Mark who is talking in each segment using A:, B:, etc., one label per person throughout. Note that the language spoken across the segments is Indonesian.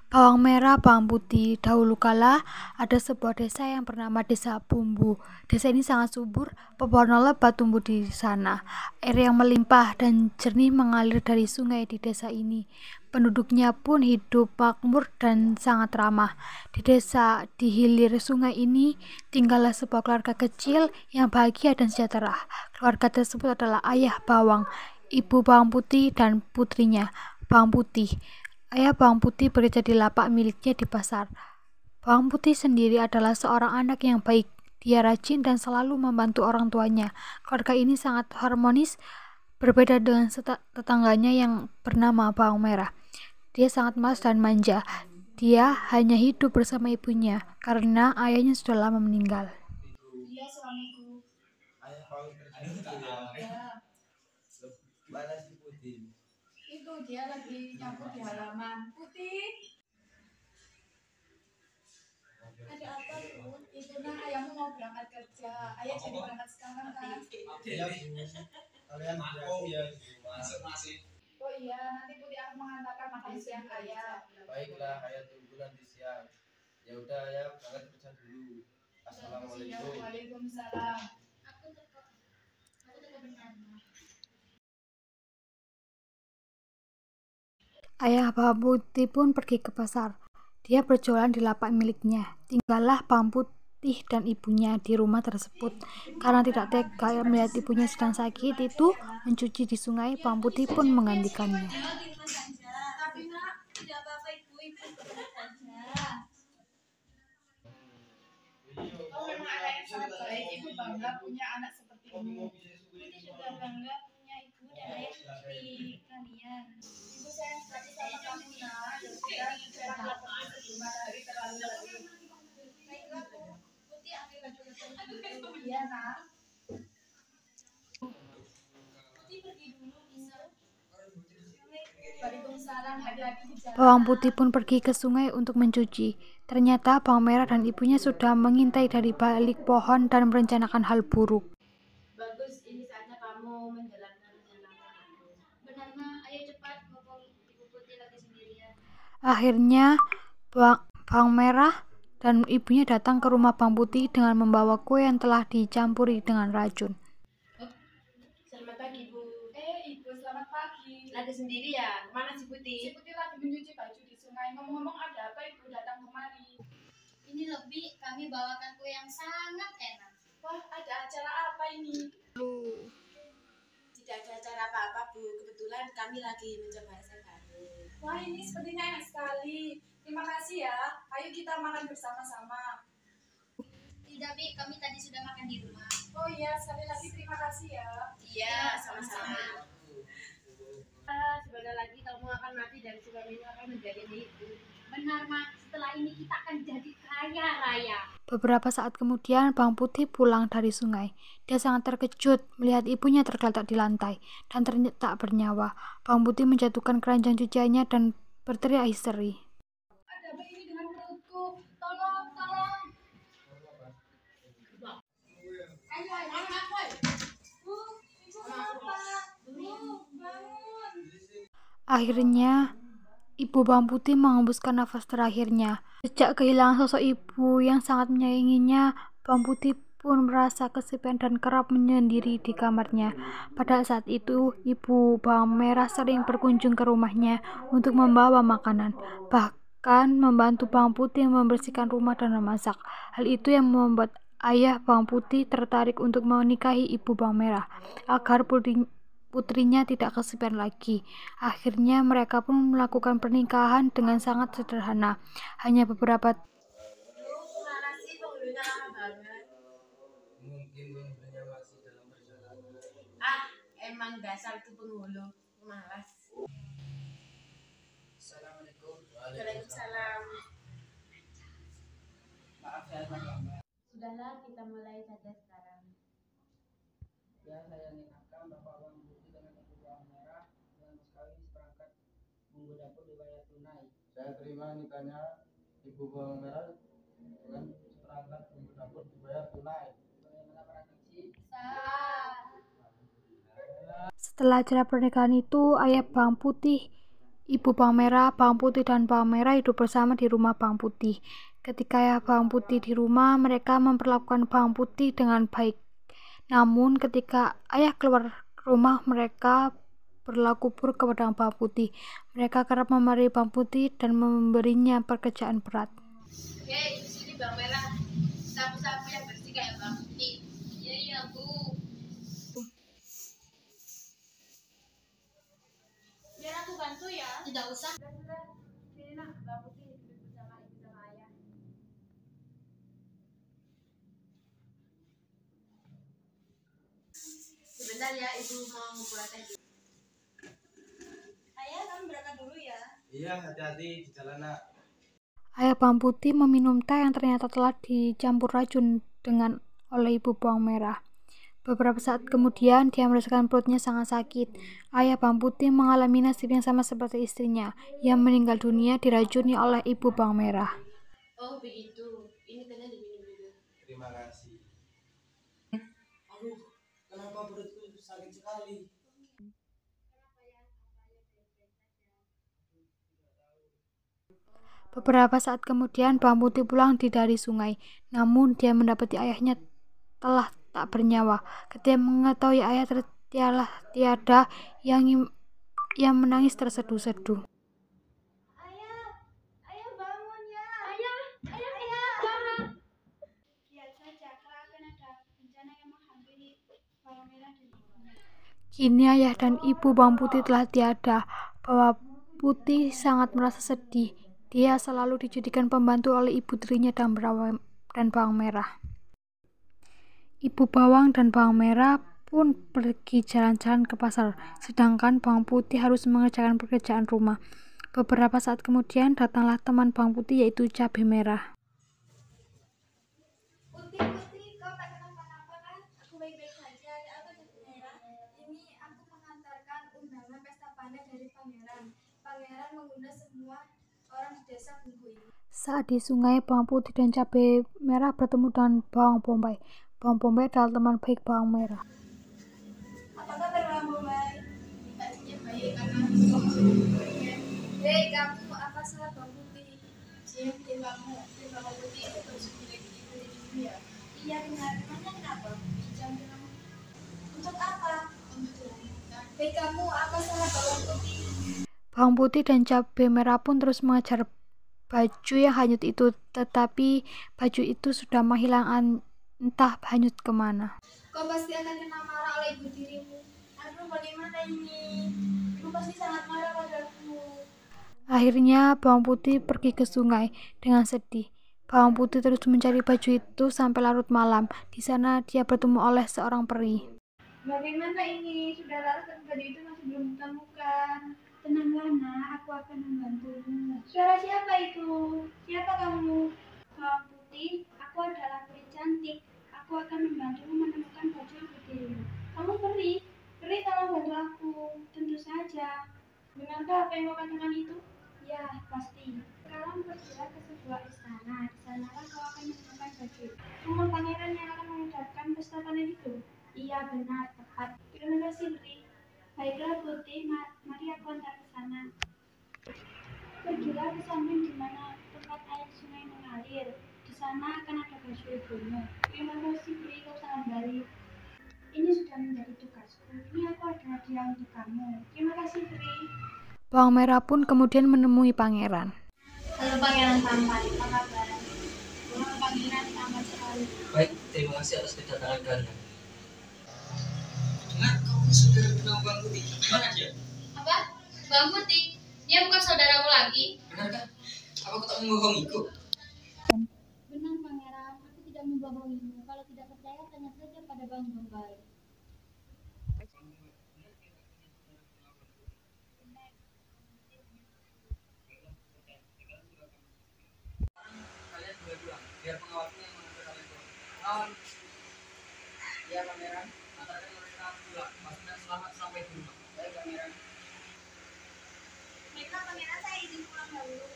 A: Bawang merah, bawang putih. Dahulu kala ada sebuah desa yang bernama Desa Bumbu. Desa ini sangat subur, pepohonan lebat tumbuh di sana. Air yang melimpah dan jernih mengalir dari sungai di desa ini. Penduduknya pun hidup makmur dan sangat ramah. Di hilir sungai ini tinggallah sebuah keluarga kecil yang bahagia dan sejahtera. Keluarga tersebut adalah ayah bawang, ibu bawang putih dan putrinya bawang putih. Ayah bawang putih bekerja di lapak miliknya di pasar. Bawang putih sendiri adalah seorang anak yang baik. Dia rajin dan selalu membantu orang tuanya. Keluarga ini sangat harmonis, berbeda dengan tetangganya yang bernama bawang merah. Dia sangat malas dan manja. Dia hanya hidup bersama ibunya karena ayahnya sudah lama meninggal. Iya, suamiku. Ya, mana si Putih? Itu dia lagi nyampur di halaman. Putih, ada apa Bu? Itu nah ayahmu mau berangkat kerja. Ayah jadi berangkat sekarang kan? Iya Bu. Kalian berarti ya masuk. Oh iya, nanti Putih akan mengantarkan makan siang ayah. Baiklah, ayah tunggu nanti siang. Ya udah ayah berangkat kerja dulu. Assalamualaikum. Waalaikumsalam. Aku tetap benar. Ayah bawang putih pun pergi ke pasar. Dia berjualan di lapak miliknya. Tinggallah bawang putih dan ibunya di rumah tersebut. Karena tidak tega melihat ibunya sedang sakit itu mencuci di sungai, bawang putih pun menggantikannya. Tapi nak, tidak apa-apa ibu saja. Kau memang anak yang sangat baik. Ibu bangga punya anak sepertimu. Putih juga bangga punya ibu dan ayah seperti kalian. Ibu sayang sekali sama kamu nak. Cepatlah pergi sebelum matahari terlalu terik. Baiklah Bu, Putih ambil baju dulu. Iya nak. Putih pergi dulu bisa. Bawang putih pun pergi ke sungai untuk mencuci. Ternyata bawang merah dan ibunya sudah mengintai dari balik pohon dan merencanakan hal buruk. Bagus, ini saatnya kamu menjalankan rencana aku. Benar nak, ayo cepat, mumpung ibu putih lagi sendirian. Akhirnya bawang merah dan ibunya datang ke rumah bawang putih dengan membawa kue yang telah dicampuri dengan racun. Selamat pagi Bu. Ibu selamat pagi. Lagi sendiri ya? Kemana si Putih? Si Putih lagi mencuci baju di sungai. Ngomong-ngomong ada apa ibu datang kemari? Ini lebih kami bawakan kue yang sangat enak. Wah, ada acara apa ini? Tidak ada acara apa-apa Bu. Kebetulan kami lagi mencoba resep baru. Wah, ini sepertinya enak sekali. Terima kasih ya. Ayo kita makan bersama-sama. Tidak, Bi, kami tadi sudah makan di rumah. Oh iya, sekali lagi terima kasih ya. Iya, sama-sama. Sebentar lagi kamu akan mati dan suamimu akan menjadi milikku. Benar, Mak. Setelah ini kita akan jadi kaya raya. Beberapa saat kemudian, bawang putih pulang dari sungai. Dia sangat terkejut melihat ibunya tergeletak di lantai dan tak bernyawa. Bawang putih menjatuhkan keranjang cuciannya dan berteriak histeri. Ada apa ini dengan perutku? Tolong, tolong. Akhirnya, ibu bawang putih mengembuskan nafas terakhirnya. Sejak kehilangan sosok ibu yang sangat menyayanginya, bawang putih pun merasa kesepian dan kerap menyendiri di kamarnya. Pada saat itu, ibu bawang merah sering berkunjung ke rumahnya untuk membawa makanan, bahkan membantu bawang putih membersihkan rumah dan memasak. Hal itu yang membuat ayah bawang putih tertarik untuk menikahi ibu bawang merah agar putrinya tidak kesepian lagi. Akhirnya mereka pun melakukan pernikahan dengan sangat sederhana. Hanya beberapa Gimana sih penghulunya lama banget? Mungkin penghulunya masih dalam perjalanan. Emang dasar tuh penghulu malas. Assalamualaikum. Waalaikumsalam. Maaf saya terlambat. Sudahlah, kita mulai saja sekarang. Ya, saya nikahkan Bapak Bawang Putih dengan Ibu Bawang Merah dengan mas kawin seperangkat bumbu dapur dibayar tunai. Saya terima nikahnya Ibu Bawang Merah dengan seperangkat bumbu dapur dibayar tunai. Bagaimana para saksi? Sah. Setelah acara pernikahan itu, ayah bawang putih Ibu bawang merah, bawang putih, dan bawang merah hidup bersama di rumah bawang putih. Ketika ayah bawang putih di rumah, mereka memperlakukan bawang putih dengan baik. Namun ketika ayah keluar rumah, mereka berlaku buruk kepada bawang putih. Mereka kerap memarahi bawang putih dan memberinya pekerjaan berat.
B: Oke, di sini bawang merah. Sapu-sapu yang bersih kayak bawang putih. Iya, Bu. Biar aku bantu ya. Tidak usah. Sini nak, bawang putih duduk bersama ibu sama ayah. Sebentar ya, ibu mau buat teh. Ayah, kamu berangkat dulu ya.
C: Iya, hati-hati di jalan nak.
A: Ayah bawang putih meminum teh yang ternyata telah dicampur racun oleh ibu bawang merah. Beberapa saat kemudian, dia merasakan perutnya sangat sakit. Ayah bawang putih mengalami nasib yang sama seperti istrinya, yang meninggal dunia diracuni oleh ibu bawang merah.
B: Oh begitu, ini tehnya diminum dulu.
C: Terima kasih. Aduh, kenapa perutku sakit sekali?
A: Beberapa saat kemudian, bawang putih pulang dari sungai. Namun, dia mendapati ayahnya telah tak bernyawa. Ketika mengetahui ayah tiada, yang menangis terseduh-seduh.
B: Ayah bangun ya. Ayah bangun. Lihat saja, kalau akan ada bencana yang menghampiri bawang merah dan bawang merah.
A: Kini ayah dan ibu bawang putih telah tiada. Bawang putih sangat merasa sedih. Dia selalu dijadikan pembantu oleh ibu tirinya dan bawang merah. Ibu bawang dan bawang merah pun pergi jalan-jalan ke pasar, sedangkan bawang putih harus mengerjakan pekerjaan rumah. Beberapa saat kemudian datanglah teman bawang putih, yaitu cabai merah.
B: Putih, kau tak kenapa-napa kan? Aku baik-baik saja. Ada apa cabai merah? Ini aku mengantarkan undangan pesta panen dari pangeran. Pangeran mengundang semua orang di desa Bungku ini.
A: Saat di sungai, bawang putih dan cabai merah bertemu dengan bawang bombay. Bawang bombay adalah teman baik bawang merah.
B: Apa kabar bawang bombay? Tadinya baik karena hei kamu, apa salah bawang putih? Dia bikin bawang putih itu terus gini ya? Iya benar, emangnya kenapa? Jangan bilang untuk apa? Hei kamu, apa salah bawang putih?
A: Bawang putih dan cabai merah pun terus mengejar baju yang hanyut itu, tetapi baju itu sudah menghilang, entah hanyut kemana.
B: Kau pasti akan kena marah oleh ibu tirimu. Aduh, bagaimana ini? Ibu pasti sangat marah padaku.
A: Akhirnya bawang putih pergi ke sungai dengan sedih. Bawang putih terus mencari baju itu sampai larut malam. Di sana dia bertemu oleh seorang peri.
B: Bagaimana ini? Sudah larut dan baju itu masih belum ditemukan. Tenanglah nak, aku akan membantumu. Suara siapa itu? Siapa kamu? Bawang putih, aku adalah peri cantik. Aku akan membantumu menemukan baju ibu tirimu. Kamu peri? Peri tolong bantu aku. Tentu saja. Benarkah apa yang kau katakan itu? Ya, pasti. Sekarang pergilah ke sebuah istana. Di sanalah kau akan menemukan baju. Rumah pangeran yang akan mengadakan pesta panen itu? Iya, benar, tepat. Terima kasih, Peri. Baiklah, Putih, mari aku antar ke sana. Pergilah ke samping di mana tempat air sungai mengalir. Di sana akan ada baju ibumu. Terima kasih, Peri, kau sangat baik. Ini sudah menjadi tugasku. Ini aku ada hadiah untuk kamu. Terima kasih, Peri.
A: Bawang merah pun kemudian menemui pangeran.
B: Halo Pangeran Tampan, apa kabar? Wah, Pangeran tampan sekali.
C: Baik, terima kasih atas kedatangan kalian. Dengar, kamu saudara kenal Bang Putih. Gimana dia?
B: Apa? Bang Putih? Dia bukan saudaramu lagi?
C: Benarkah? Apa kau tak membohongiku?
B: Benar Pangeran, aku tidak membohongimu. Kalau tidak percaya, tanya saja pada Bang Bombay.
C: Kalian boleh pulang, biar pengawalnya yang mengantar kalian pulang. Iya, Pangeran. Antarkan mereka pulang. Pastikan selamat sampai di rumah. Baik, Pangeran.
B: Baiklah Pangeran, saya izin pulang dulu.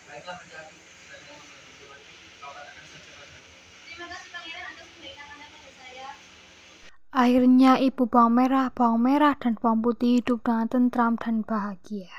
C: Baiklah, hati-hati. Jika ada yang mengganggu lagi, kau katakan saja padaku.
B: Terima kasih Pangeran atas kebaikan Anda pada saya.
A: Akhirnya ibu bawang merah, dan bawang putih hidup dengan tentram dan bahagia.